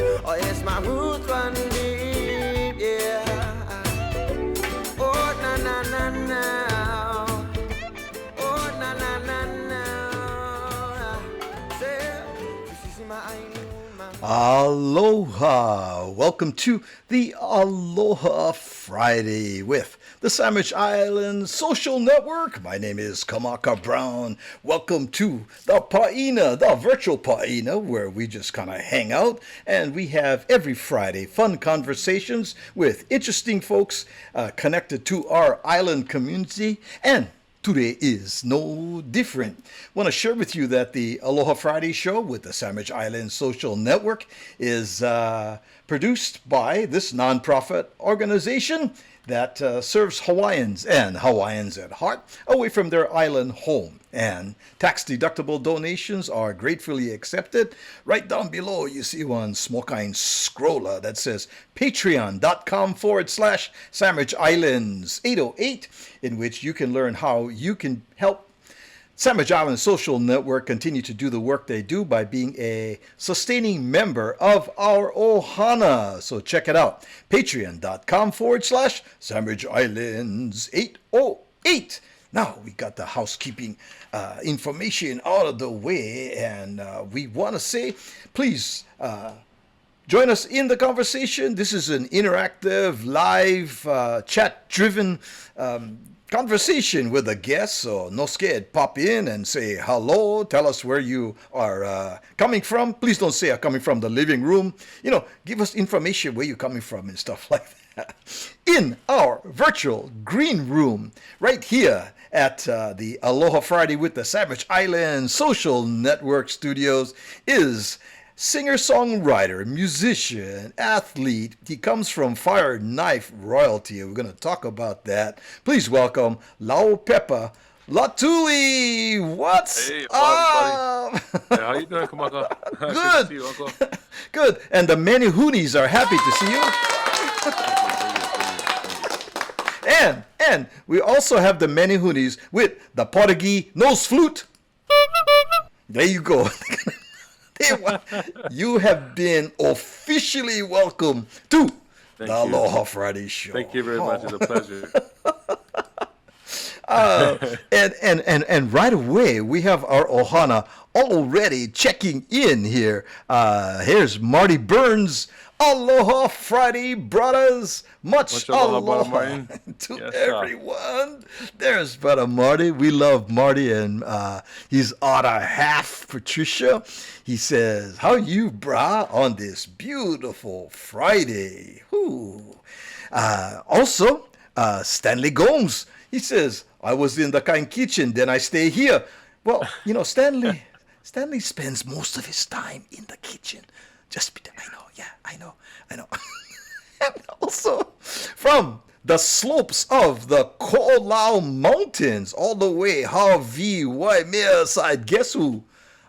Oh, yes, my roots run deep, yeah. Oh, na na na na. Oh, na na na na. Say, this is my Aloha! Welcome to the Aloha Friday with the Sandwich Islands Social Network. My name is Kamaka Brown. Welcome to the Pa'ina, the virtual Pa'ina, where we just kind of hang out and we have every Friday fun conversations with interesting folks connected to our island community, and today is no different. I want to share with you that the Aloha Friday show with the Sandwich Islands Social Network is produced by this nonprofit organization that serves Hawaiians and Hawaiians at heart away from their island home. And tax-deductible donations are gratefully accepted. Right down below, you see one small kind scroller that says patreon.com/Sandwich Islands 808, in which you can learn how you can help Sandwich Islands Social Network continue to do the work they do by being a sustaining member of our ohana. So check it out. Patreon.com/Sandwich Islands 808. Now we got the housekeeping information out of the way, and we want to say, please join us in the conversation. This is an interactive, live, chat-driven conversation with a guest, so no scared. Pop in and say hello. Tell us where you are coming from. Please don't say I'm coming from the living room. You know, give us information where you're coming from and stuff like that. In our virtual green room, right here at the Aloha Friday with the Sandwich Islands Social Network Studios, is singer-songwriter, musician, athlete. He comes from Fire Knife royalty. We're going to talk about that. Please welcome Laupepa Latuli. What's up? Hey, how you doing, Kamaka? Good. Good to see you, Uncle. Good. And the many hoonies are happy to see you. And we also have the many hoonies with the Portuguese nose flute. There you go. You have been officially welcome to the Aloha Friday show. Thank you very much. It's a pleasure. And right away, we have our ohana already checking in here. Here's Marty Burns. Aloha Friday, brothers. Much aloha to yes, everyone. There's Brother Marty. We love Marty and his other half, Patricia. He says, how you, brah, on this beautiful Friday? Also, Stanley Gomes. He says, I was in the kind kitchen, then I stay here. Well, you know, Stanley spends most of his time in the kitchen. I know, yeah, I know. And also, from the slopes of the Ko'olau Mountains, all the way, Hawaii, Waimea side, guess who?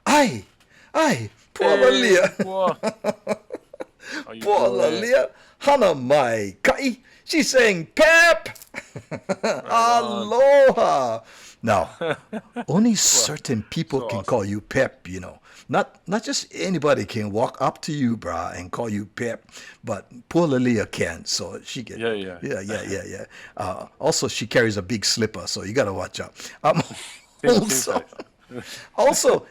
Ai, Polynesia. Polynesia, Hana mai kai. She's saying, Pep! Aloha! Now, only certain people can call you Pep, you know. Not just anybody can walk up to you, brah, and call you Pep, but poor Lilia can, so she can. Yeah. Also, she carries a big slipper, so you gotta watch out. Also,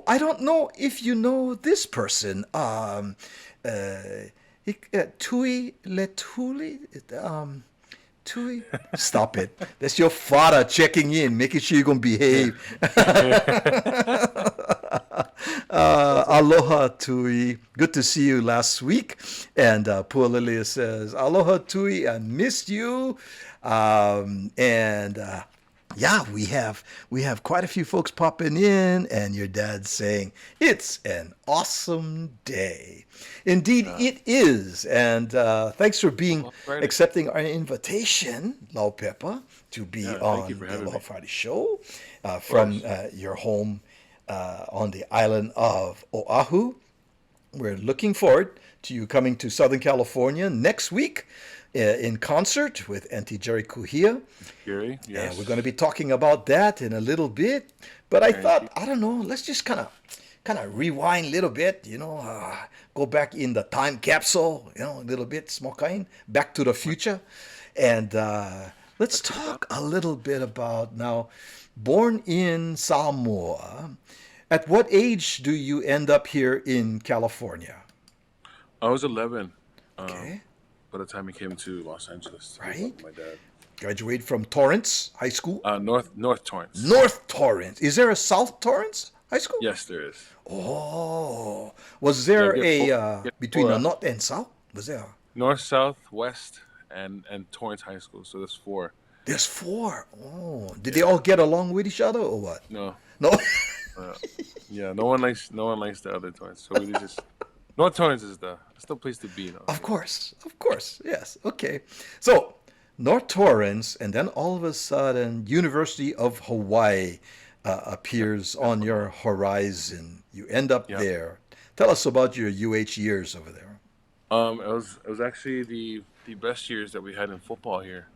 I don't know if you know this person. Tui Letuli. Tui, stop it. That's your father checking in, making sure you're gonna behave. Aloha, Tui. Good to see you last week. And poor Lilia says, Aloha, Tui. I missed you. Yeah, we have quite a few folks popping in, and your dad's saying it's an awesome day. Indeed, it is. And thanks for accepting our invitation, Laupepa, to be on the Aloha Friday show from your home on the island of Oahu. We're looking forward to you coming to Southern California next week in concert with Auntie Jerry Kuhia. Jerry, yes. And we're going to be talking about that in a little bit. But I thought, I don't know, let's just kind of kind of rewind a little bit, go back in the time capsule, a little bit, small kind, back to the future. And let's talk a little bit about now, born in Samoa. At what age do you end up here in California? I was 11 Okay, by the time I came to Los Angeles to live right. with my dad. Graduated from Torrance High School. North Torrance. North Torrance. Is there a South Torrance High School? Yes, there is. Oh, was Yeah, there a get between four the North and South? Was there? North, South, West, and Torrance High School. So there's four. There's four. Oh, did they Yeah. all get along with each other or what? No. No. Uh, yeah. No one likes the other Torrance. So we just North Torrance is the place to be. Of course, yes. Okay, so North Torrance, and then all of a sudden, University of Hawaii appears on your horizon. You end up Yeah. there. Tell us about your UH years over there. It was actually the best years that we had in football here.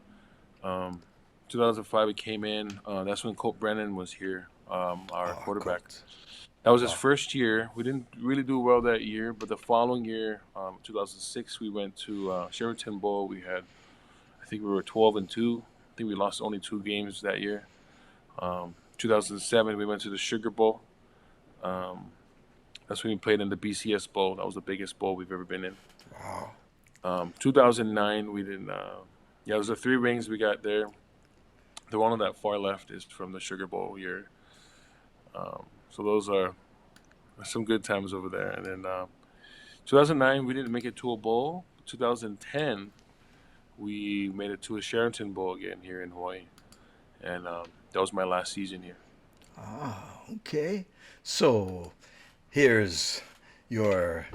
Um, 2005 we came in. That's when Colt Brennan was here, our Oh, quarterback. Colt. That was his first year. We didn't really do well that year, but the following year, 2006, we went to Sheraton Bowl. I think we were 12-2. I think we lost only 2 games that year. 2007, we went to the Sugar Bowl. Um, that's when we played in the BCS Bowl. That was the biggest bowl we've ever been in. Wow. 2009, we didn't. Yeah, it was the 3 rings we got there. The one on that far left is from the Sugar Bowl year. So those are some good times over there. And then 2009, we didn't make it to a bowl. 2010, we made it to a Sheraton Bowl again here in Hawaii. And that was my last season here. Ah, okay. So here's your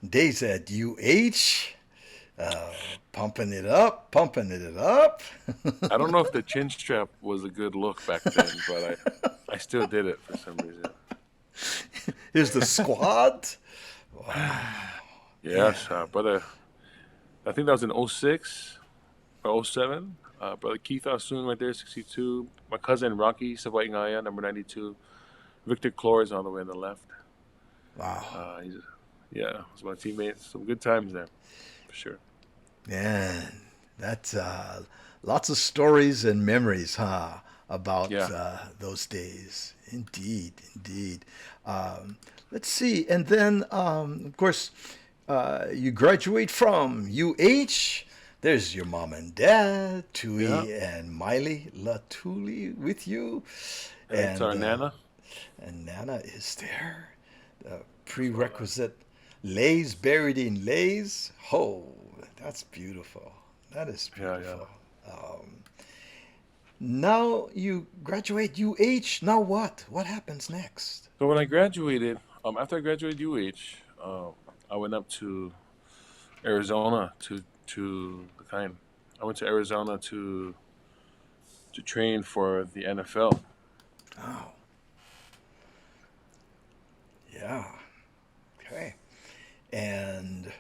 days at UH, pumping it up, pumping it up. I don't know if the chin strap was a good look back then, but I still did it for some reason. Here's the squad. Yes, brother. I think that was in '06 or '07. Brother Keith Asun right there, 62. My cousin Rocky Sawai'i, number 92. Victor Clores on the way on the left. Wow. Yeah, it was my teammates. Some good times there, for sure. Man, that's lots of stories and memories, huh? About Yeah. those days. Indeed, indeed. Let's see. And then, of course, you graduate from UH. There's your mom and dad, Tui Yeah. and Miley Latuli with you. It's our Nana. And Nana is there. The prerequisite lays buried in lays. Oh, that's beautiful. That is Yeah, beautiful. Now you graduate UH. Now what? What happens next? So when I graduated, after I graduated UH, I went up to Arizona I went to Arizona to train for the NFL. Oh, yeah. Okay. And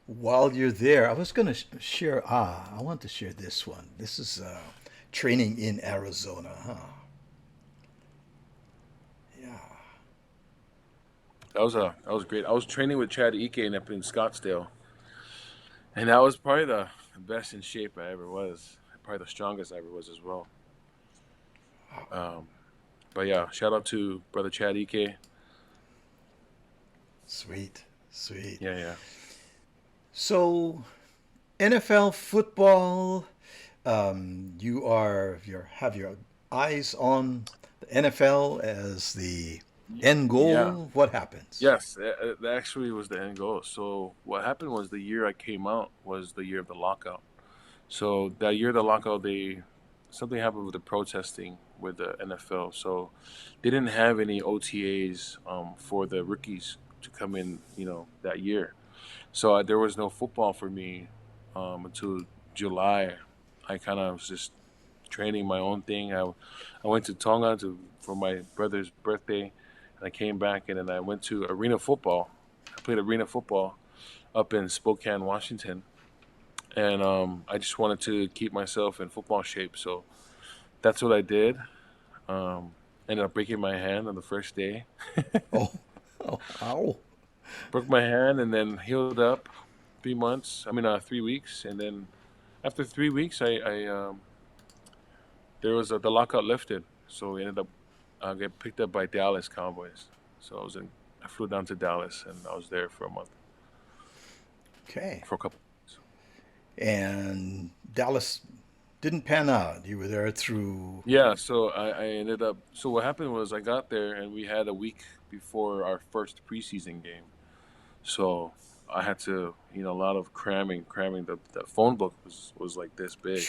while you're there, I was going to share. I want to share this one. This is training in Arizona, huh? Yeah. That was great. I was training with Chad Ike up in Scottsdale, and that was probably the best in shape I ever was. Probably the strongest I ever was as well. But yeah, shout out to brother Chad Ike. Sweet, sweet. Yeah. So, NFL football. You have your eyes on the NFL as the end goal. Yeah. What happens? Yes, that actually was the end goal. So what happened was the year I came out was the year of the lockout. So that year of the lockout, something happened with the protesting with the NFL. So they didn't have any OTAs for the rookies to come in, that year. So there was no football for me until July. I kind of was just training my own thing. I went to Tonga for my brother's birthday, and I came back, and then I went to arena football. I played arena football up in Spokane, Washington, and I just wanted to keep myself in football shape. So that's what I did. Ended up breaking my hand on the first day. Oh, Oh, ow. Broke my hand and then healed up 3 months. I mean, 3 weeks, and then after 3 weeks, there was the lockout lifted, so we ended up get picked up by Dallas Cowboys. So I flew down to Dallas, and I was there for a month, Okay. for a couple. And Dallas didn't pan out. You were there through. Yeah, so I ended up. So what happened was I got there, and we had a week before our first preseason game. So I had to, a lot of cramming. The phone book was like this big.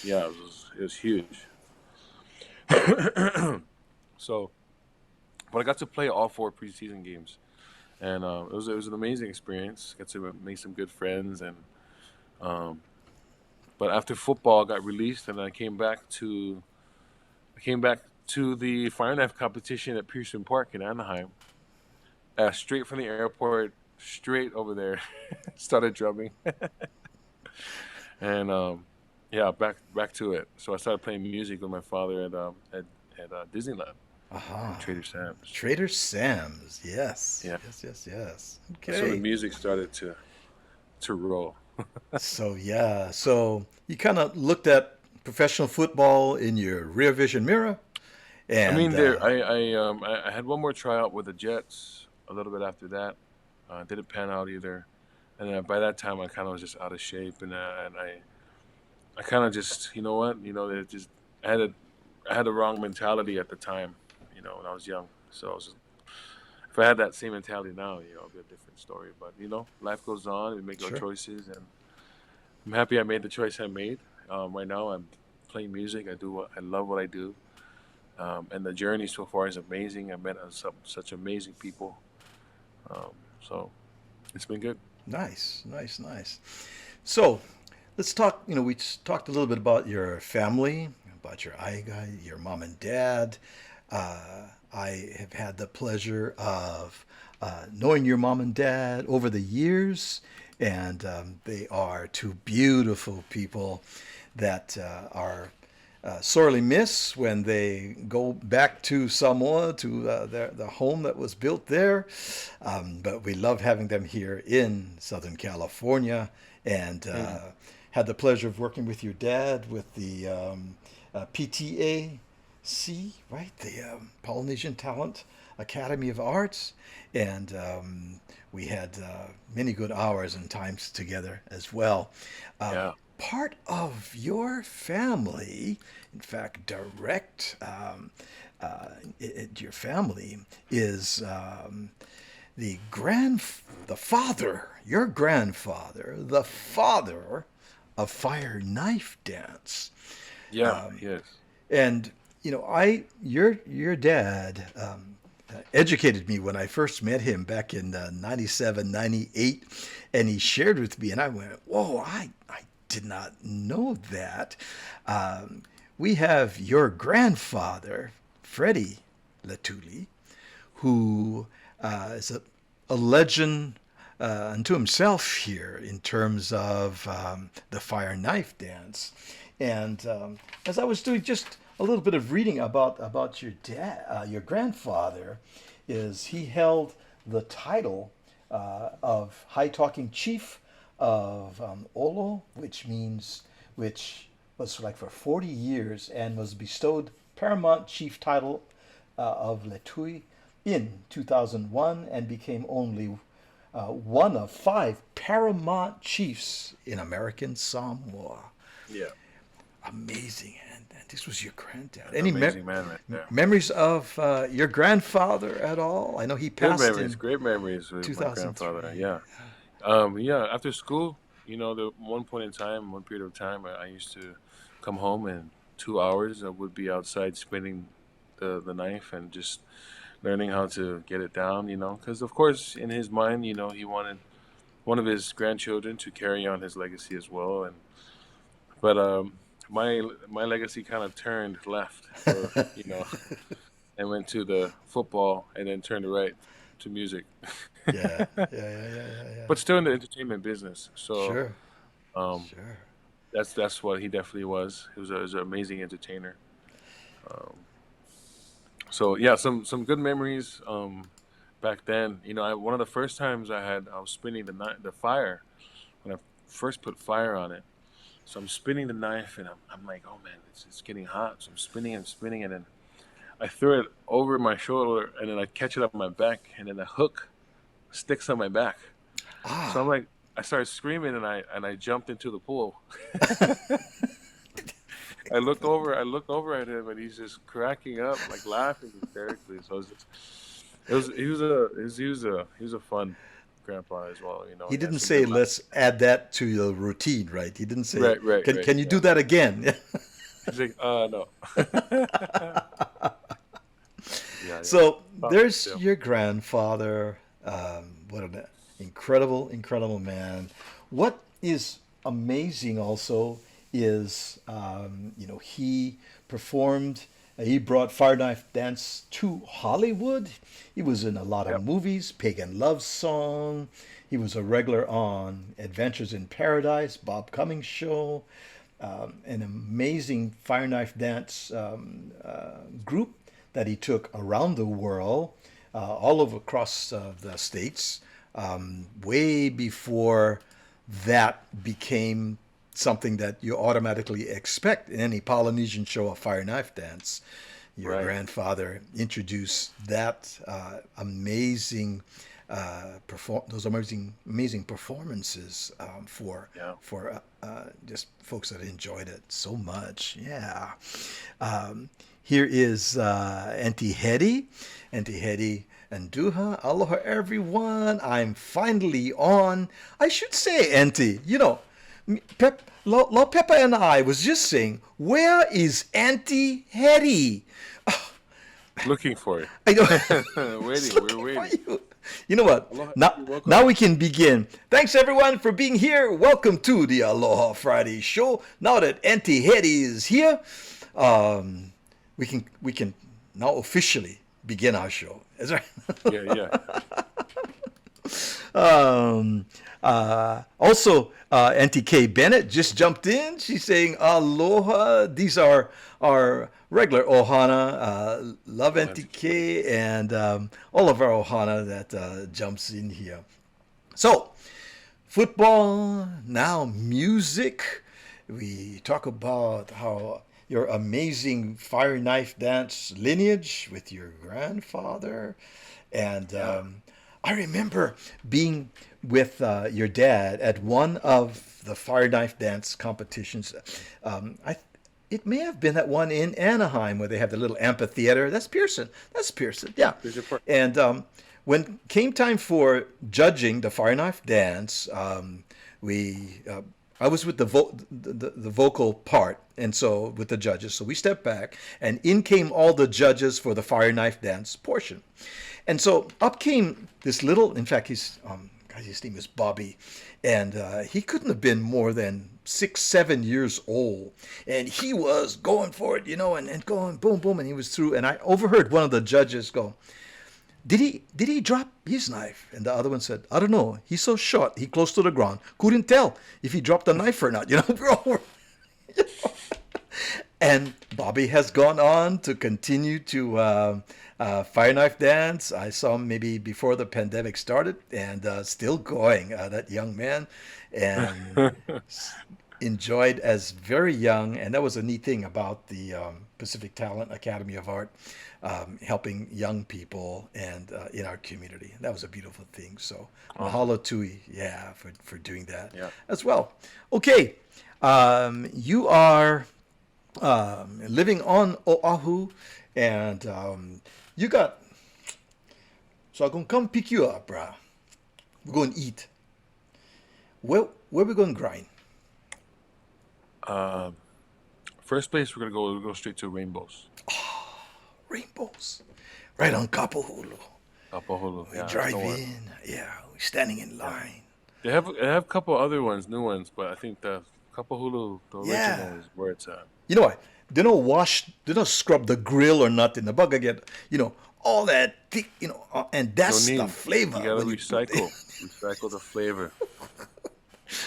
Yeah, it was huge. So, but I got to play all 4 preseason games, and it was an amazing experience. Got to make some good friends, and um, but after football, I got released, and I came back to the fire knife competition at Pearson Park in Anaheim. Straight from the airport, straight over there, started drumming, and yeah, back to it. So I started playing music with my father at Disneyland, Aha. Trader Sam's. Trader Sam's. Yes. Yeah. Yes. So the Okay. music started to roll. So yeah. So you kind of looked at professional football in your rear vision mirror, I mean, and I had one more tryout with the Jets a little bit after that. Didn't pan out either, and then by that time I kind of was just out of shape, and I kind of just, it just I had a I had the wrong mentality at the time, when I was young. So if I had that same mentality now, it'd be a different story. But life goes on. We make our sure. choices, and I'm happy I made the choice I made. Right now, I'm playing music. I love what I do, and the journey so far is amazing. I met such amazing people, um, so it's been good. Nice. So let's talk. We just talked a little bit about your family, about your aiga, your mom and dad. I have had the pleasure of knowing your mom and dad over the years, and they are two beautiful people that are sorely miss when they go back to Samoa, to the home that was built there. But we love having them here in Southern California, and Mm. had the pleasure of working with your dad with the PTAC, right? The Polynesian Talent Academy of Arts. And we had many good hours and times together as well. Yeah. Part of your family, in fact, your family is the father, your grandfather, the father of fire knife dance. Yeah. Yes. And your dad educated me when I first met him back in 97, 98, and he shared with me, and I went, whoa, I did not know that. We have your grandfather, Freddie Letuli, who is a legend unto himself here in terms of the fire knife dance. And as I was doing just a little bit of reading about your dad, your grandfather, is he held the title of High Talking Chief of Olo, which was like for 40 years, and was bestowed Paramount Chief title of Letui in 2001, and became only one of 5 Paramount Chiefs in American Samoa. Yeah. Amazing. And this was your granddad. An amazing man right there. Memories of your grandfather at all? I know he Good passed memories. in Great memories with my 2003. grandfather. Yeah. Yeah. After school, the one point in time, one period of time, I used to come home, and 2 hours I would be outside spinning the knife and just learning how to get it down. Because of course in his mind, he wanted one of his grandchildren to carry on his legacy as well, but my legacy kind of turned left, or and went to the football, and then turned right to music. Yeah. But still in the entertainment business. So Sure. um, Sure. that's what he definitely was. He was an amazing entertainer. Um, so yeah, some good memories. back then, one of the first times I was spinning the fire when I first put fire on it. So I'm spinning the knife, and I'm like, oh man, it's getting hot. So I'm spinning and spinning, and then I throw it over my shoulder, and then I catch it up my back, and then the hook sticks on my back. So I'm like, I started screaming, and I jumped into the pool. I look over at him, and he's just cracking up, like laughing hysterically. So he was a fun grandpa as well. He didn't say, let's add that to your routine, right? He didn't say, right, can you do that again? He's like, no. So there's your grandfather. What an incredible man. What is amazing also is, he performed, he brought fire knife dance to Hollywood. He was in a lot of movies, Pagan Love Song. He was a regular on Adventures in Paradise, Bob Cummings Show, an amazing fire knife dance group that he took around the world, all over across the states, way before that became something that you automatically expect in any Polynesian show, a fire knife dance. Your grandfather introduced that those amazing performances for just folks that enjoyed it so much. Yeah. Here is Auntie Hetty and Duha. Aloha, everyone. I'm finally on. I should say, Auntie, Laupepa and I was just saying, where is Auntie Hetty? Looking for it. I know. We're waiting. You know what? Aloha, now we can begin. Thanks everyone for being here. Welcome to the Aloha Friday show. Now that Auntie Hetty is here, we can now officially begin our show. Is that Yeah. Also, Auntie Kay Bennett just jumped in. She's saying aloha. These are our regular ohana. Love Auntie Kay and all of our ohana that jumps in here. So, football, now music. We talk about how your amazing fire knife dance lineage with your grandfather. And I remember being with your dad at one of the fire knife dance competitions. It may have been that one in Anaheim where they have the little amphitheater. That's Pearson. Yeah. And when came time for judging the fire knife dance, I was with the vocal part, and so with the judges. So we stepped back, and in came all the judges for the fire knife dance portion. And so up came this little, in fact, his name is Bobby, and he couldn't have been more than 6-7 years old. And he was going for it, and going boom, boom, and he was through. And I overheard one of the judges go, Did he drop his knife? And the other one said, I don't know. He's so short. He close to the ground. Couldn't tell if he dropped the knife or not. And Bobby has gone on to continue to fire knife dance. I saw him maybe before the pandemic started, and still going. That young man, and enjoyed as very young. And that was a neat thing about the Pacific Talent Academy of Art. Helping young people and in our community. That was a beautiful thing. So mahalo Tui, for doing that as well. Okay, you are living on Oahu, and you got. So I'm gonna come pick you up, brah. We're going to eat. Where we going to grind? First place we'll go straight to Rainbows. Rainbows, right on Kapahulu. We drive in, we're standing in line. They have a couple other ones, new ones, but I think the Kapahulu, the original, is where it's at. You know what? They don't scrub the grill or nothing. The bugger get, all that thick, and that's the flavor. You gotta recycle the flavor.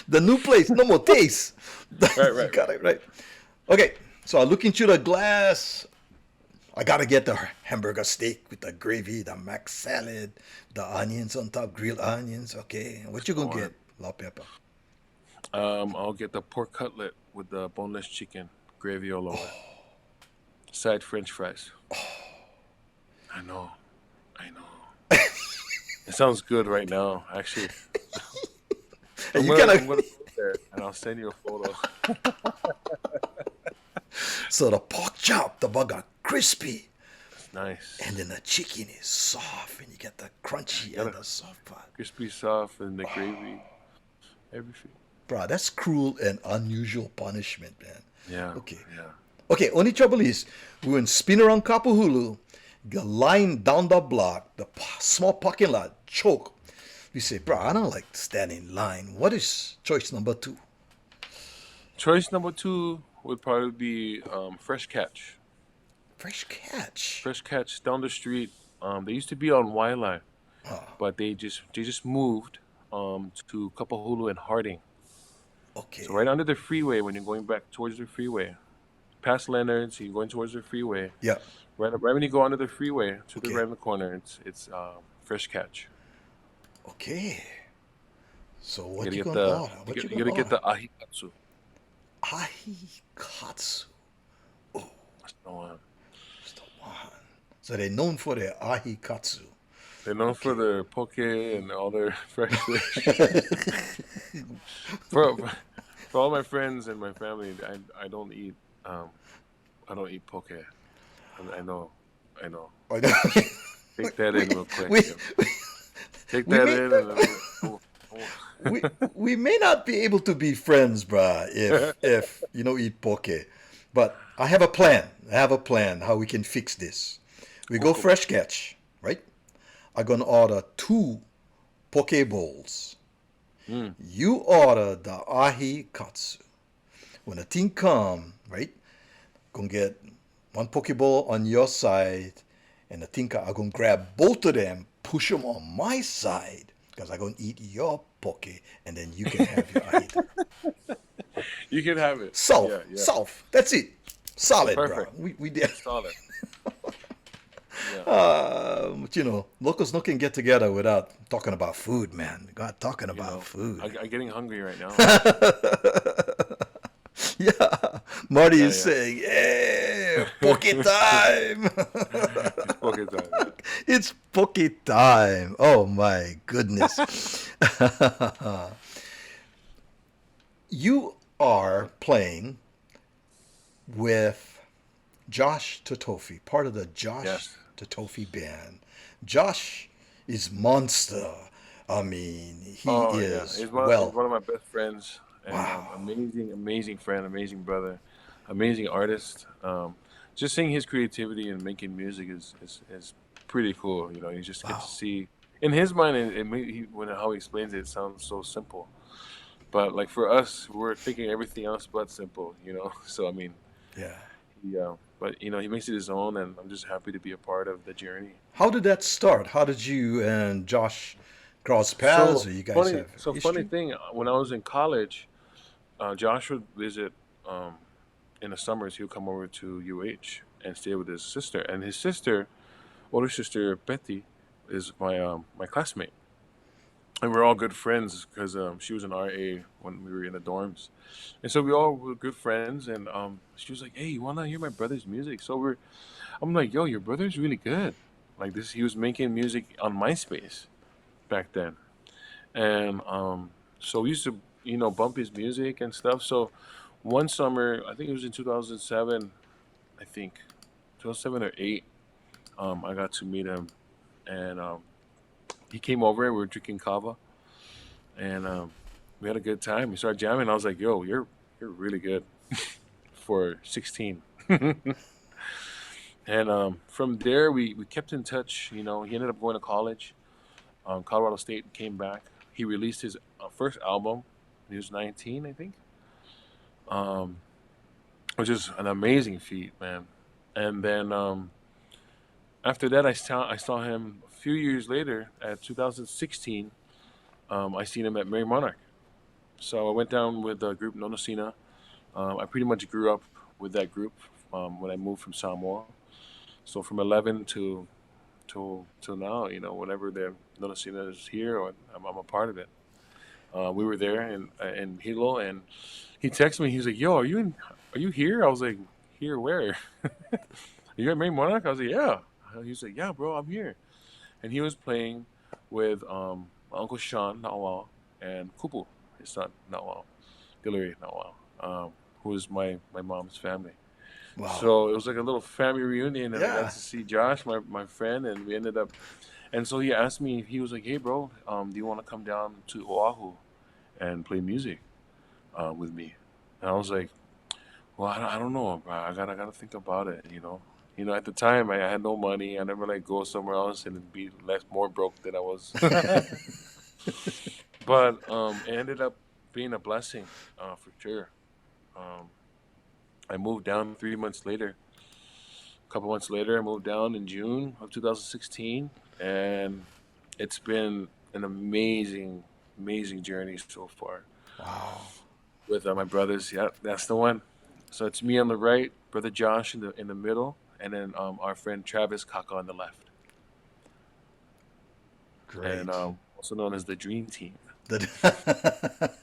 The new place, no more taste. Right. Got it right. Okay, so I look into the glass. I gotta get the hamburger steak with the gravy, the mac salad, the onions on top, grilled onions. Okay, what you gonna Or get, Laupepa? I'll get the pork cutlet with the boneless chicken, gravy all over. Side French fries. I know, I know. It sounds good right now, actually. And you gotta. I'm gonna go there and I'll send you a photo. So the pork chop, the burger crispy, It's nice. and then the chicken is soft, and you get the crunchy Got and it. the soft part. Crispy soft and the gravy, everything. Bro, that's cruel and unusual punishment, man. Yeah, Okay. yeah. Okay, only trouble is, we went spin around Kapahulu, the line down the block, the small parking lot, choke. We say, bro, I don't like standing in line. What is choice number 2? Choice number 2 would probably be Fresh Catch. Fresh catch. Fresh Catch down the street. They used to be on Wailai, but they just moved to Kapahulu and Harding. Okay. So right under the freeway when you're going back towards the freeway, past Leonard's, you're going towards the freeway. Yeah. Right when you go under the freeway to the Okay. right in the corner, it's Fresh Catch. Okay. So You what gotta you get gonna the order? What you you gotta gonna get the order? ahikatsu. Ahikatsu. That's the one. That's the one. So they're known for their ahikatsu. They're known for their poke and all their fresh fish. for for all my friends and my family, I don't eat poke. I know. I know. Take that in real quick. we, Yeah. Take we that may, in and we may not be able to be friends, bruh, if you don't eat poke. But I have a plan. I have a plan how we can fix this. We go Hoku. fresh catch, right? I'm gonna order 2 poke bowls. You order the ahi katsu. When the thing come, right? Gonna get 1 poke bowl on your side, and the thing I'm gonna grab both of them, push them on my side, because I'm gonna eat your poke, and then you can have your ahi. You can have it. Solve, Yeah, yeah. solve. That's it. Solid, bro. Perfect. We did. Solid. Yeah. But you know, locals no can get together without talking about food, man. God, talking You about know, food. I'm getting hungry right now. Yeah, Marty Yeah, is yeah. saying, "Yeah, poke time." It's poke time. Yeah. It's poke time. Oh my goodness. You are playing with Josh Tatofi, part of the Josh Yes. Tatofi band. Josh is monster. I mean, he Oh yeah, is he's well. one of my best friends, and Wow. amazing friend, amazing brother, amazing artist. Just seeing his creativity and making music is pretty cool. You know, you just get Wow. to see in his mind, when how he explains it, it sounds so simple. But like for us, we're thinking everything else but simple. You know, so I mean, Yeah. but you know, he makes it his own, and I'm just happy to be a part of the journey. How did that start? How did you and Josh cross paths, or you guys have Funny history? thing. When I was in college, Josh would visit in the summers. He would come over to UH and stay with his sister, and his sister, older sister Betty, is my classmate, and we're all good friends because she was an RA when we were in the dorms, and so we all were good friends. And she was like, "Hey, you wanna hear my brother's music?" I'm like, "Yo, your brother's really good." Like this, he was making music on MySpace back then. And so we used to, bump his music and stuff. So one summer, I think it was in 2007, I think 2007 or 8, I got to meet him, and he came over and we were drinking kava, and we had a good time. We started jamming. I was like, "Yo, you're really good for 16." And from there, we kept in touch. You know, he ended up going to college. Colorado State, came back. He released his first album when he was 19, I think, which is an amazing feat, man. And then after that, I saw him a few years later at 2016. I seen him at Mary Monarch. So I went down with the group Nonosina. I pretty much grew up with that group when I moved from Samoa. So from 11 to now, whenever the Nonosina is here, or I'm a part of it. We were there in Hilo, and he texted me. He was like, "Yo, are you here?" I was like, "Here where?" "You at Main Monarch?" I was like, "Yeah." He was like, "Yeah, bro, I'm here." And he was playing with my Uncle Sean Nauau and Kupu, his son Nauau, Dilleri Nauau, who is my mom's family. Wow. So it was like a little family reunion, and I Yeah. got to see Josh, my friend, and we ended up. And so he asked me, he was like, "Hey, bro, do you want to come down to Oahu and play music with me?" And I was like, "Well, I don't know, bro. I gotta think about it, At the time, I had no money. I never like go somewhere else and be more broke than I was. But it ended up being a blessing, for sure. Um, I moved down 3 months later. A couple months later, I moved down in June of 2016, and it's been an amazing, amazing journey so far Wow. with my brothers. Yeah, that's the one. So it's me on the right, brother Josh in the middle, and then our friend Travis Kaka on the left, and Great. also known as the Dream Team The,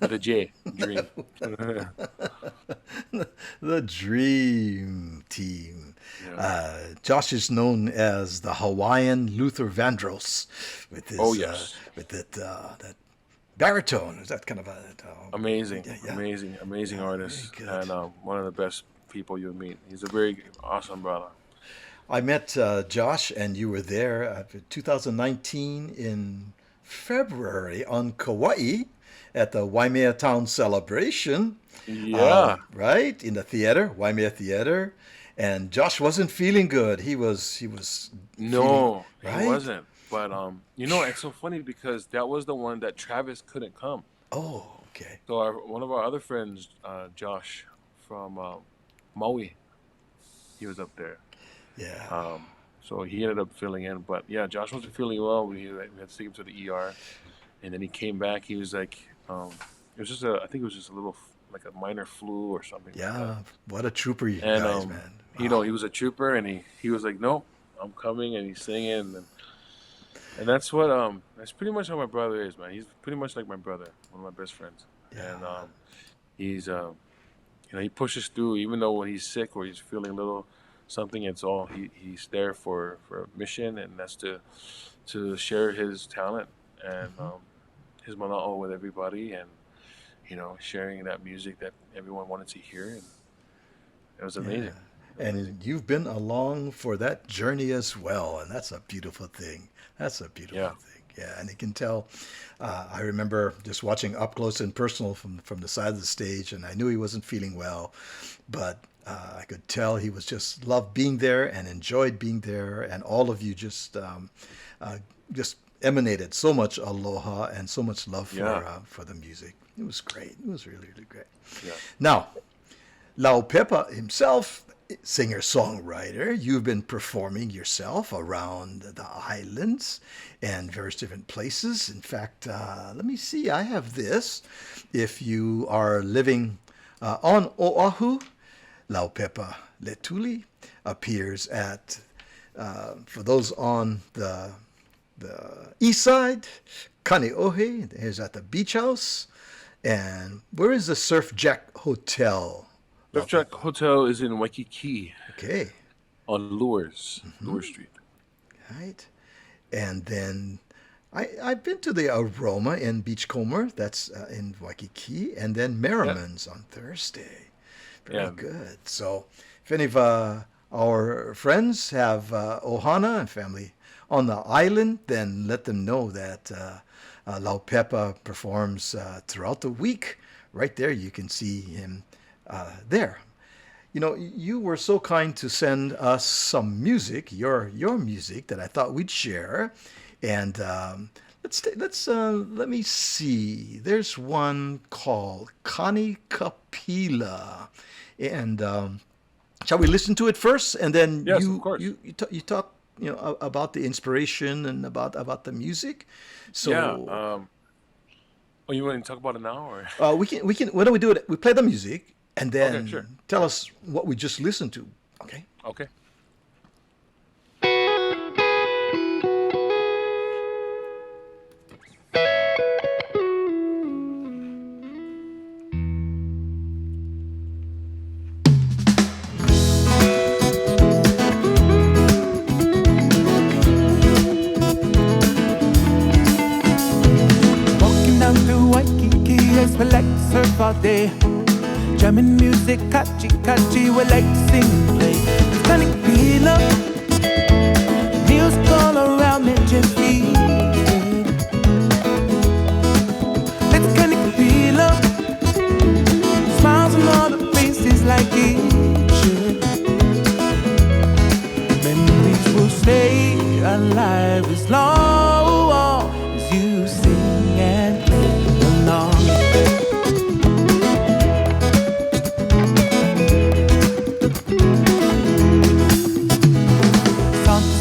with a J, Dream. the Dream Team. Yeah. Josh is known as the Hawaiian Luther Vandross with his Oh yes, with that baritone. Is that kind of a amazing, yeah, yeah. amazing artist, Very and good. one of the best people you'll meet. He's a very awesome brother. I met Josh, and you were there 2019 in February on Kauai at the Waimea Town Celebration, Yeah. right in the theater, Waimea Theater. And Josh wasn't feeling good. He was feeling No, he right. wasn't. But it's so funny because that was the one that Travis couldn't come. Oh, okay. So one of our other friends, Josh from Maui, he was up there. Yeah. So he ended up filling in. But yeah, Josh wasn't feeling well. We had to take him to the ER, and then he came back. He was like, it was just I think it was just a little like a minor flu or something like that. Yeah. What a trooper you And guys, man. Wow. he was a trooper, and he was like, "No, I'm coming," and he's singing, and that's pretty much how my brother is, man. He's pretty much like my brother, one of my best friends, Yeah. and he's he pushes through even though when he's sick or he's feeling a little something. It's all he's there for a mission, and that's to share his talent and his mana'o with everybody, and sharing that music that everyone wanted to hear, and it was amazing. Yeah. Amazing. And you've been along for that journey as well, and that's a beautiful thing. That's a beautiful Yeah. thing. Yeah, and you can tell. I remember just watching up close and personal from the side of the stage, and I knew he wasn't feeling well, but I could tell he was just loved being there and enjoyed being there, and all of you just emanated so much aloha and so much love Yeah. for the music. It was great. It was really, really great. Yeah. Now, Laupepa himself, singer-songwriter, you've been performing yourself around the islands and various different places. In fact, let me see, I have this. If you are living on Oahu, Laupepa Letuli appears at, for those on the east side, Kaneohe is at the beach house. And where is the Surf Jack Hotel? Surf Track Hotel is in Waikiki Okay, on Lure Street. right. And then I've been to the Aroma in Beachcomber. That's in Waikiki. And then Merriman's on Thursday. Very Yeah. good. So if any of our friends have ohana and family on the island, then let them know that Laupepa performs throughout the week. Right there, you can see him there. You were so kind to send us some music, your music that I thought we'd share, and let me see. There's one called Kanikapila, and shall we listen to it first, and then Yes, of course. you talk about the inspiration and about the music. So Yeah. Oh, you want to talk about it now, or? we can. Why don't we do it? We play the music and then Okay, sure. tell us what we just listened to. Okay. Okay. Waikiki, yes, we like to surf all day. Jamming music, kachi kachi, we like to sing and play. It's kanikapila, music all around me, just feel it. It's kanikapila, smiles on all the faces like it should. Memories will stay alive as long as you sing and play along.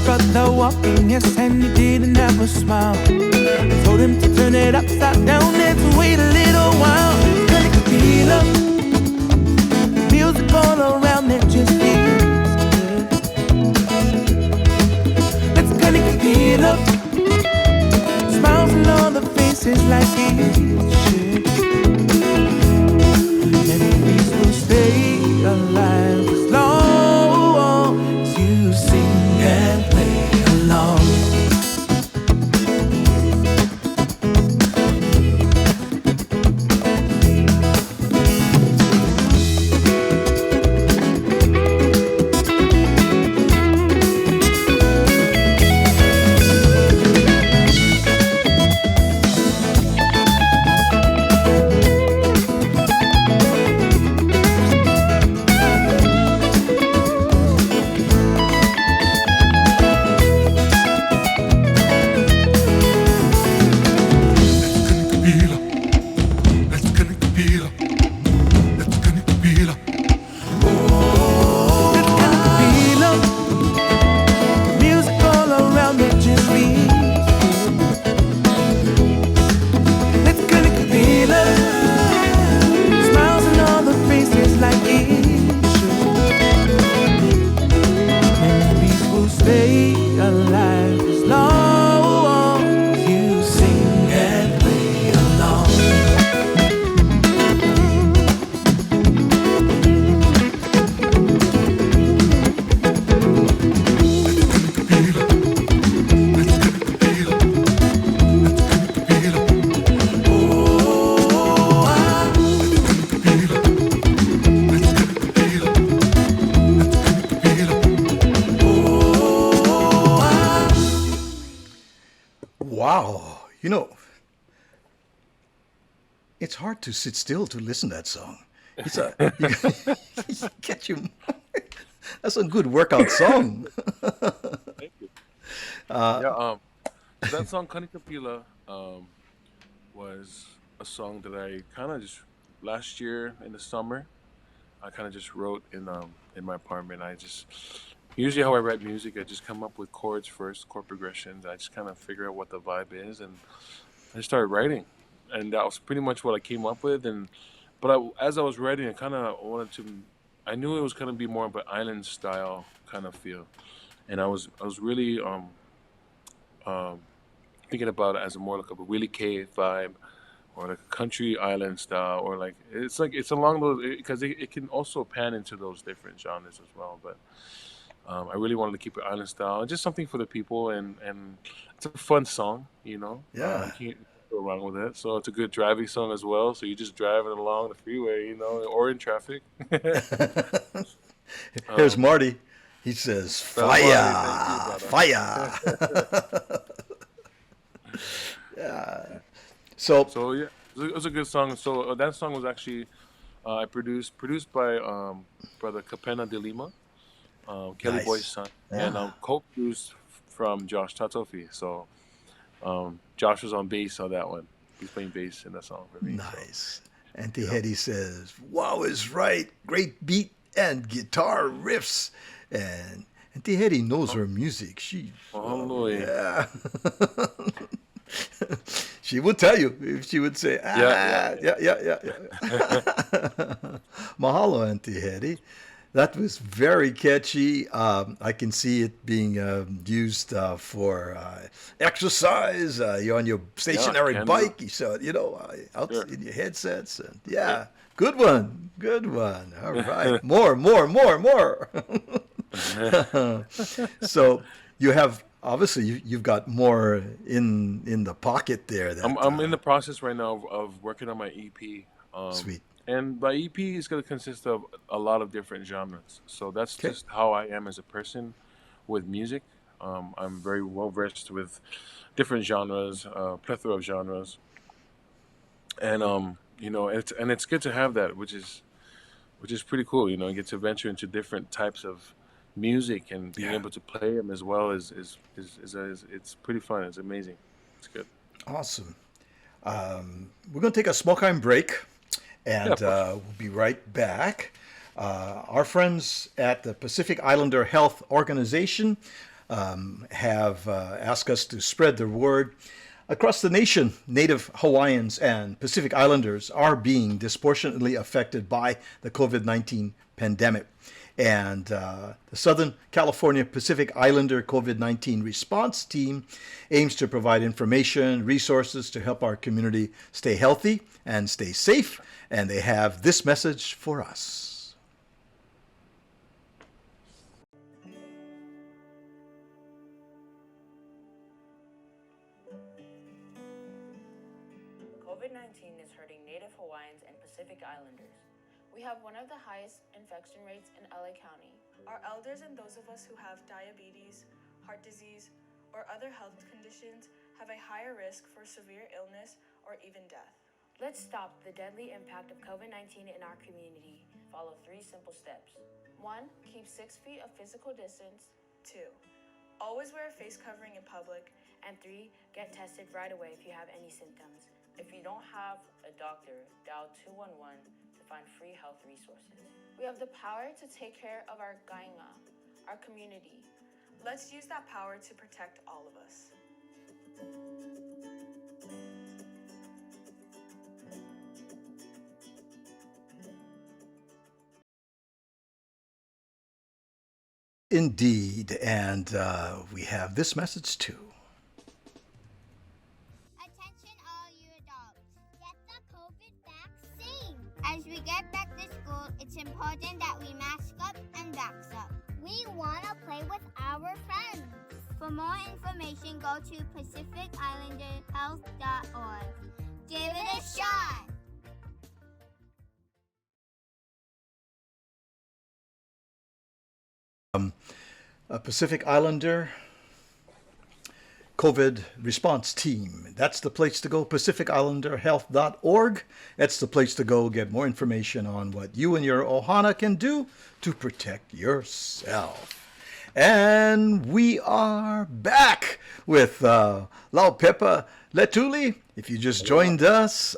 Brother walking, yes, and he didn't have a smile. I told him to turn it upside down and to wait a little while. Kanikapila, music all around it just feels good. Let's kanikapila, smiles on all the faces like it should. Memories will stay alive as long as you sing and play along. Wow, you know, it's hard to sit still to listen to that song. It's a you get you. That's a good workout song. Thank you. Yeah, that song Kanikapila was a song that I kind of just last year in the summer. I kind of just wrote in my apartment. I just usually how I write music, I just come up with chords first, chord progressions. I just kind of figure out what the vibe is, and I started writing, and that was pretty much what I came up with. As I was writing, I kind of wanted to. I knew it was going to be more of an island style kind of feel, and I was really thinking about it as more like a Willie K vibe, or like a country island style, or like it's along those because it can also pan into those different genres as well. But I really wanted to keep it island style and just something for the people, and it's a fun song, you know. Yeah. You can't go wrong with it. So it's a good driving song as well. So you're just driving along the freeway, you know, or in traffic. Here's um, Marty. He says, Marty, thank you, fire, brother. fire. Yeah. So, So yeah, it was a good song. So that song was actually I produced by brother Capena de Lima, Kelly Boy's nice. son, and Yeah. co-produced from Josh Tatofi. So Josh was on bass on that one. He's playing bass in that song for me. So Nice. Auntie you know, Hetty says, wow is right. Great beat and guitar riffs. And Auntie Hetty knows oh, her music. Louis. Yeah. She would tell you if she would say, Yeah, yeah, yeah, yeah, yeah. Mahalo, Auntie Hetty. That was very catchy. I can see it being used for exercise. You're on your yeah, stationary can do. bike. Out Sure. in your headsets. And Yeah. yeah, good one. Good one. All right. More, more, more, more. So you have obviously you've got more in the pocket there. That I'm in the process right now of working on my EP. Sweet. And my EP is going to consist of a lot of different genres. So that's Okay. just how I am as a person with music. I'm very well versed with different genres, plethora of genres, and it's good to have that, which is pretty cool. You get to venture into different types of music and being Yeah. able to play them as well is it's pretty fun. It's amazing. It's good. Awesome. We're going to take a small time break, Yeah, and of course. we'll be right back. Our friends at the Pacific Islander Health Organization have asked us to spread the word. Across the nation, Native Hawaiians and Pacific Islanders are being disproportionately affected by the COVID-19 pandemic. And the Southern California Pacific Islander COVID-19 response team aims to provide information, resources to help our community stay healthy and stay safe. And they have this message for us. COVID-19 is hurting Native Hawaiians and Pacific Islanders. We have one of the highest infection rates in LA County. Our elders and those of us who have diabetes, heart disease, or other health conditions have a higher risk for severe illness or even death. Let's stop the deadly impact of COVID-19 in our community. Follow 3 simple steps. 1. Keep 6 feet of physical distance. 2. Always wear a face covering in public. And 3. Get tested right away if you have any symptoms. If you don't have a doctor, dial 211 to find free health resources. We have the power to take care of our kainga, our community. Let's use that power to protect all of us. Indeed. And we have this message too. Attention all you adults. Get the COVID vaccine. As we get back to school, it's important that we mask up and vax up. We want to play with our friends. For more information, go to pacificislanderhealth.org. Give it a shot. A Pacific Islander COVID response team. That's the place to go, pacificislanderhealth.org. That's the place to go get more information on what you and your ohana can do to protect yourself. And we are back with Laupepa Letuli. If you just joined us,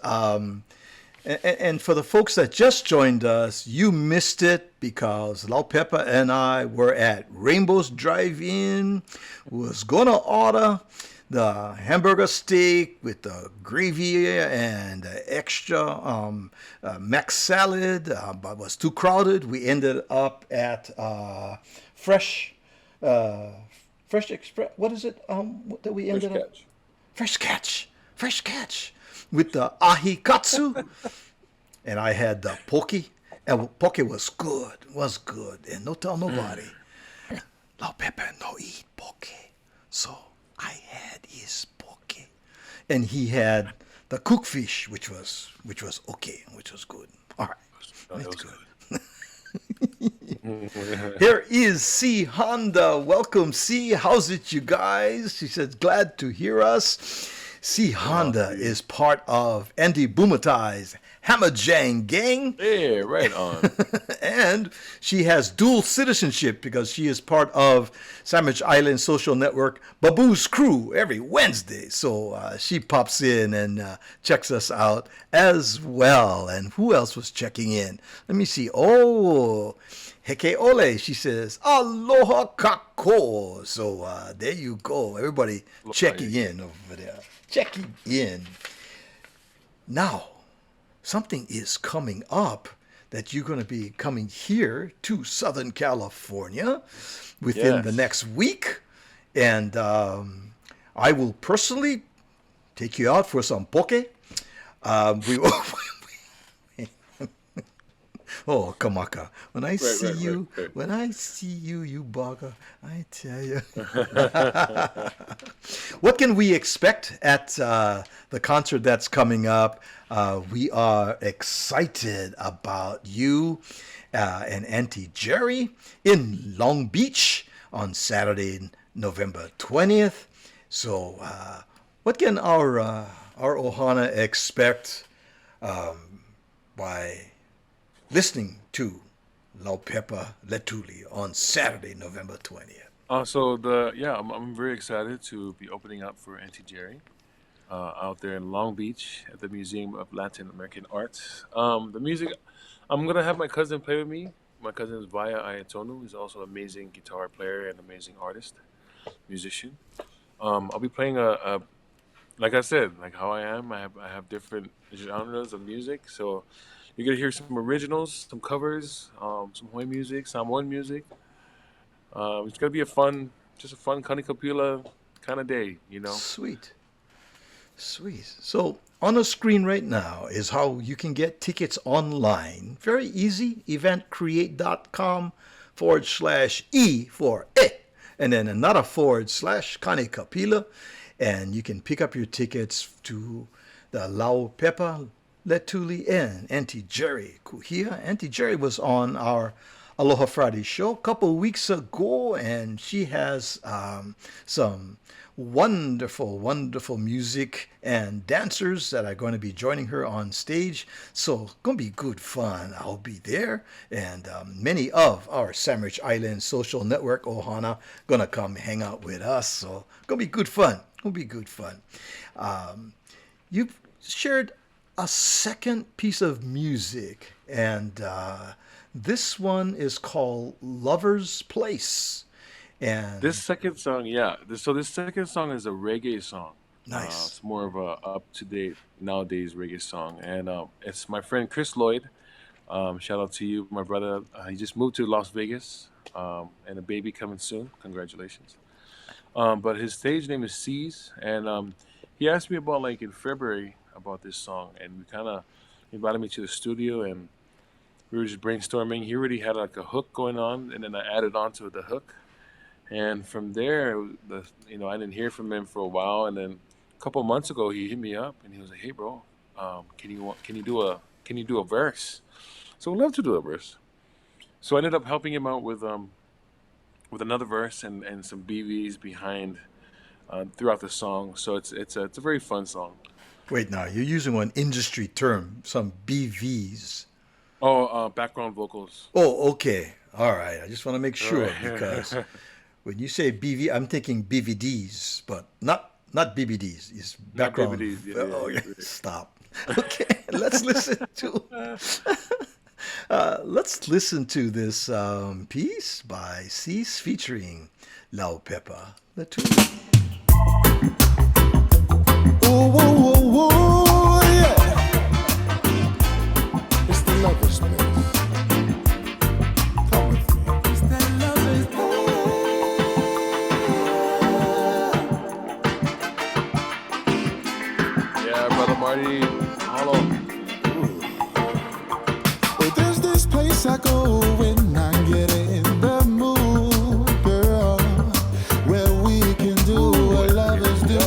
and for the folks that just joined us, you missed it because Laupepa and I were at Rainbow's Drive-In. Was going to order the hamburger steak with the gravy and the extra mac salad, but was too crowded. We ended up at Fresh Express. What is it? What did we ended up? Fresh Catch with the ahi katsu. And I had the poke. And poke was good. And no tell nobody. Laupepa no eat poke. So I had his poke. And he had the cooked fish, which was okay, which was good. All right. That's good. Here is C. Honda. Welcome, C. How's it, you guys? She says, glad to hear us. C. Honda is part of Andy Bumatai's Hammerjang gang. Yeah, right on. And she has dual citizenship because she is part of Sandwich Island social network Babu's Crew every Wednesday. So she pops in and checks us out as well. And who else was checking in? Let me see. Oh, Heke Ole, she says, Aloha kako. So there you go. Everybody checking in over there. Checking in. Now, something is coming up that you're going to be coming here to Southern California within the next week. And I will personally take you out for some poke. Oh, Kamaka. When I see right, you, right. when I see you, you bugger, I tell you. What can we expect at the concert that's coming up? We are excited about you and Auntie Jerry in Long Beach on Saturday, November 20th. So, what can our ohana expect by listening to Laupepa Letuli on Saturday, November 20th? I'm very excited to be opening up for Auntie Jerry out there in Long Beach at the Museum of Latin American Arts. The music, I'm gonna have my cousin play with me. My cousin is Vaya Ayatonu. He's also an amazing guitar player and amazing artist, musician. I'll be playing like I said, like how I am. I have different genres of music, so you're gonna hear some originals, some covers, some Hawaii music, Samoan music. It's gonna be a fun kanikapila kind of day, you know. Sweet. So on the screen right now is how you can get tickets online. Very easy. eventcreate.com/E for and then another /kanikapila. And you can pick up your tickets to the Laupepa Letuli and Auntie Jerry Kuhia. Auntie Jerry was on our Aloha Friday show a couple weeks ago, and she has some wonderful music and dancers that are going to be joining her on stage. So it's going to be good fun. I'll be there, and many of our Sandwich Island social network ohana going to come hang out with us. So it's going to be good fun. You've shared a second piece of music, and this one is called Lover's Place. And This second song, this second song is a reggae song. Nice. It's more of a up-to-date nowadays reggae song, and it's my friend Chris Lloyd. Shout out to you, my brother. He just moved to Las Vegas, and a baby coming soon. Congratulations. But his stage name is C's, and he asked me about like in February about this song, and we kind of invited me to the studio, and we were just brainstorming. He already had like a hook going on, and then I added on to the hook, and from there, I didn't hear from him for a while, and then a couple of months ago, he hit me up, and he was like, "Hey, bro, can you do a verse?" So I'd love to do a verse. So I ended up helping him out with another verse and some BVs behind throughout the song. So it's a very fun song. wait, now you're using one industry term, some BVs. Oh, background vocals. Oh, okay. All right. I just want to make sure Right. because when you say BV, I'm thinking BVDs, but not BBDs. It's Not background. BVDs, yeah, Oh, yeah. stop. Okay, let's listen to this piece by Cease featuring Laupepa Letuli. Whoa, whoa, whoa, whoa, yeah. It's the lover's place. Come with me. It's that lover's Yeah, brother Marty. Hello. Oh, there's this place I go when I get in the mood, girl, where we can do what lovers do.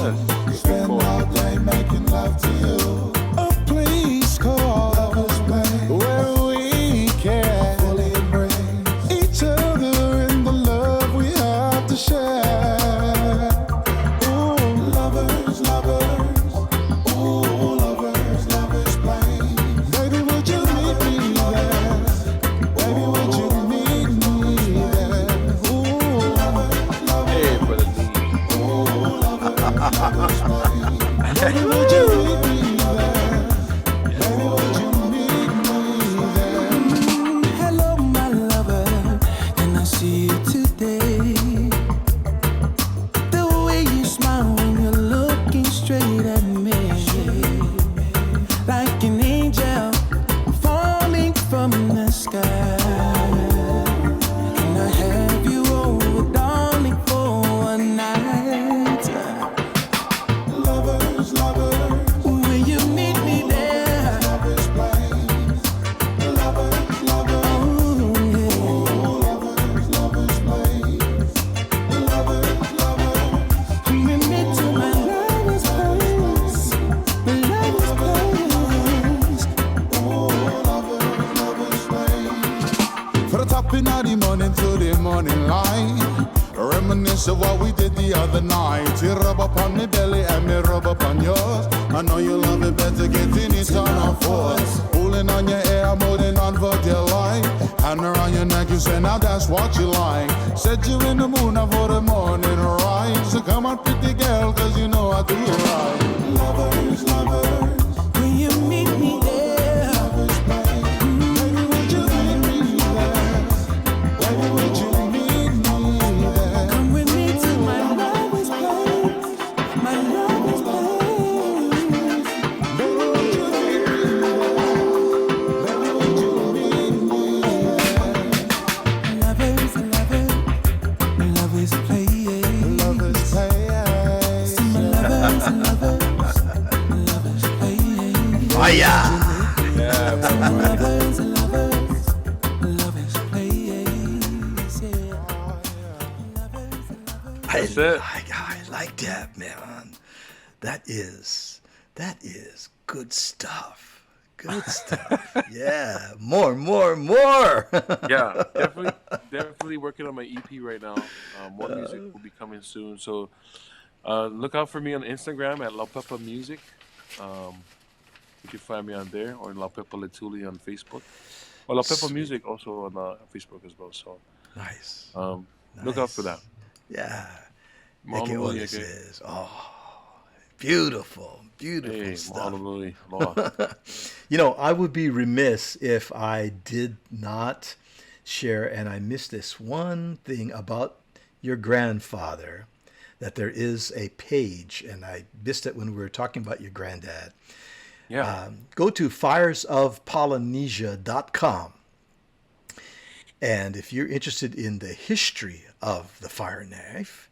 Spend all day making love to you. A place called Lover's Place, where we can fully embrace each other in the love we have to share. Ooh, lovers, lovers. Ooh, lovers, lovers place. Baby, would you meet me there? Baby, in the morning to the morning light. Reminisce of what we did the other night. You rub up on my belly and me rub up on yours. I know you love it better, getting it on our force. Pulling on your hair, I'm holding on for dear life. Hand around your neck, you say now that's what you like. Said you in the moon now for the morning rise. So come on pretty girl, cause you know I do it right. Lovers, lovers, will you meet me there? Lovers, baby, would you meet me there? Baby, would you meet me there? Come with me to my lover's place. My lover's place. Baby, would you meet me there? Baby, would you meet me there? Lovers, lovers, lovers place. Lovers place. My lovers, lovers, lovers place. Fire! Yeah, Lovers, lovers, lovers place. That's it. I like that, man. That is good stuff. Good stuff. Yeah. More. Yeah, definitely working on my EP right now. More music will be coming soon. So look out for me on Instagram at Laupepa Music. You can find me on there, or Laupepa Letuli on Facebook. Or Laupepa Music also on Facebook as well. So Nice. look out for that. Yeah. Mahalo Eke ole nui, Eke. says, oh, beautiful Hey, stuff. mahalo nui. Aloha. You know, I would be remiss if I did not share, and I missed this one thing about your grandfather, that there is a page, and I missed it when we were talking about your granddad. Yeah. Go to firesofpolynesia.com. And if you're interested in the history of the fire knife,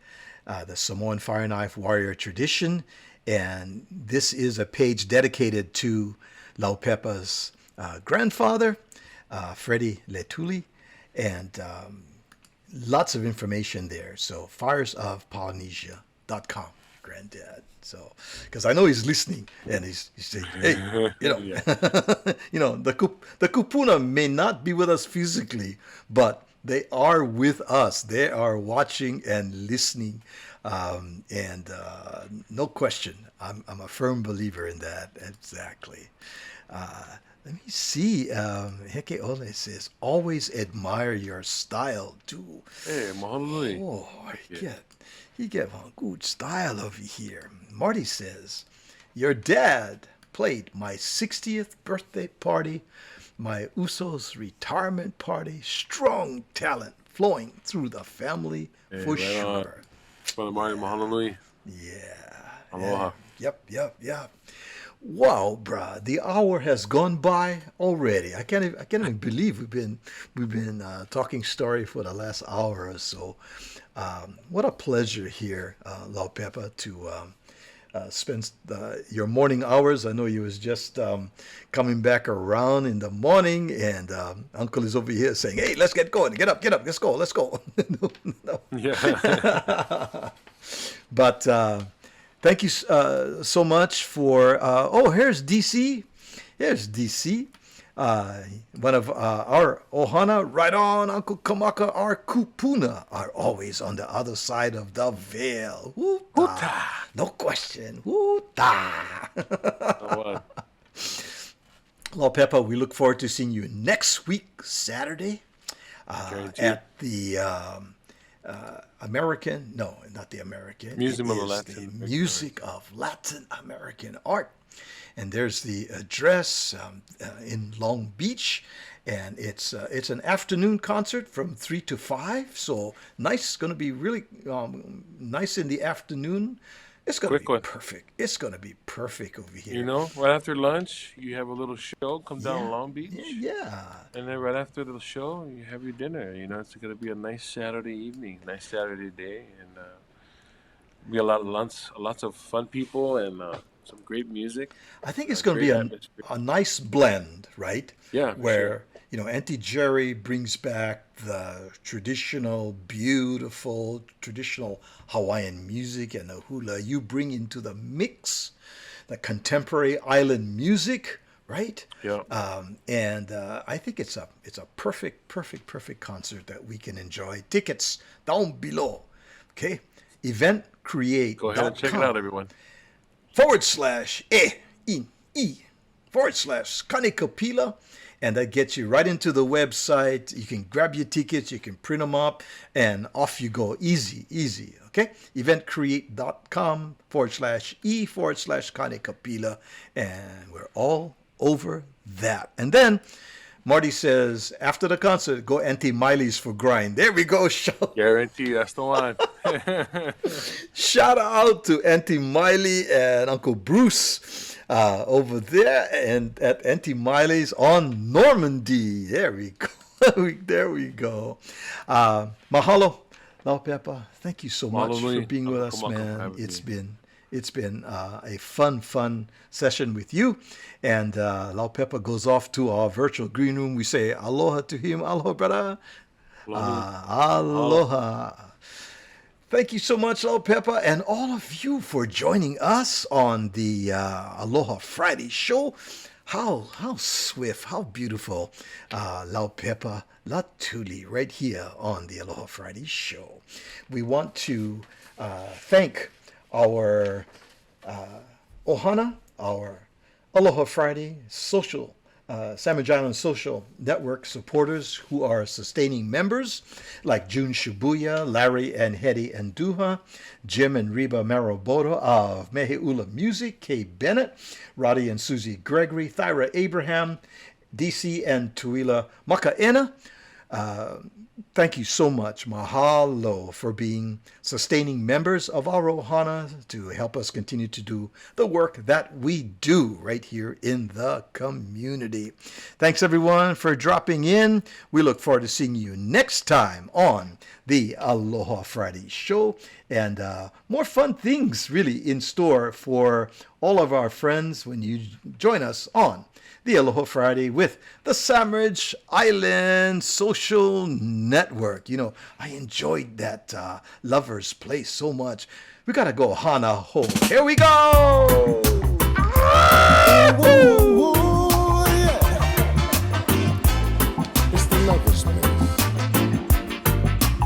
the Samoan fire knife warrior tradition, and this is a page dedicated to Laupepa's grandfather, Tui Letuli, and lots of information there. So firesofpolynesia.com, granddad. So, because I know he's listening, and he's saying, "Hey, you know, you know, the kupuna may not be with us physically, but they are with us. They are watching and listening, and no question, I'm a firm believer in that. Exactly. Let me see. Heke Ole says, always admire your style too. Hey, mahalo nui. Oh, he get a good style over here. Marty says, your dad played my 60th birthday party, my Uso's retirement party. Strong talent flowing through the family for right on. sure. Brother Marty, mahalo nui. Yeah. Aloha. Yep. Wow, bruh, the hour has gone by already. I can't even believe we've been talking story for the last hour or so. What a pleasure here, Laupepa, to spend your morning hours. I know you was just coming back around in the morning, and Uncle is over here saying, "Hey, let's get going. Get up, let's go." No. Yeah. But thank you so much for. Here's DC. Here's DC. One of our ohana, right on, Uncle Kamaka, our kupuna are always on the other side of the veil. Huta. No question. Huta. Laupepa, we look forward to seeing you next week, Saturday, at the American, no, not the American. Museum of It is Latin the Music of Latin American Art. And there's the address in Long Beach, and it's an afternoon concert from 3 to 5. So nice. It's going to be really nice in the afternoon. It's going to be perfect. It's going to be perfect over here. You know, right after lunch, you have a little show. Come down to Long Beach. Yeah. And then right after the show, you have your dinner. You know, it's going to be a nice Saturday evening, nice Saturday day, and be lots of fun people and some great music. I think it's going to be a nice blend, right? Yeah. Where, you know, Auntie Jerry brings back the beautiful traditional Hawaiian music and the hula. You bring into the mix the contemporary island music right? Yeah. And I think it's a perfect concert that we can enjoy. Tickets down below. Okay, eventcreate.com. Go ahead and check it out, everyone. /kanikapila, and that gets you right into the website. You can grab your tickets, you can print them up, and off you go. Easy. Okay, eventcreate.com /e/kanikapila, and we're all over that. And then Marty says, after the concert, go Auntie Miley's for grind. There we go. Guarantee, that's the one. Shout out to Auntie Miley and Uncle Bruce over there and at Auntie Miley's on Normandy. There we go. There we go. Mahalo, Laupepa. Thank you so much for being with us, man. It's been a fun session with you. And Laupepa goes off to our virtual green room. We say aloha to him. Aloha, brother. Aloha. Thank you so much, Laupepa, and all of you for joining us on the Aloha Friday show. How swift, how beautiful, Laupepa Latuli, right here on the Aloha Friday show. We want to thank our ohana, our Aloha Friday social, Sandwich Island Social Network supporters who are sustaining members, like June Shibuya, Larry and Hetty and Duha, Jim and Reba Maroboto of Meheula Music, Kay Bennett, Roddy and Susie Gregory, Thyra Abraham, DC and Tuila Makaena. Thank you so much, mahalo, for being sustaining members of our ohana to help us continue to do the work that we do right here in the community. Thanks, everyone, for dropping in. We look forward to seeing you next time on the Aloha Friday show, and more fun things really in store for all of our friends when you join us on the Aloha Friday with the Sandwich Island Social Network. You know, I enjoyed that Lover's Place so much. We gotta go Hanohano. Here we go! Woo, yeah. It's the Lover's Place.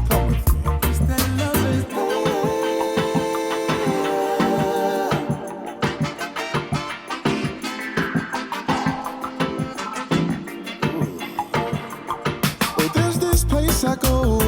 Come with me. It's the Lover's place. There's this place I go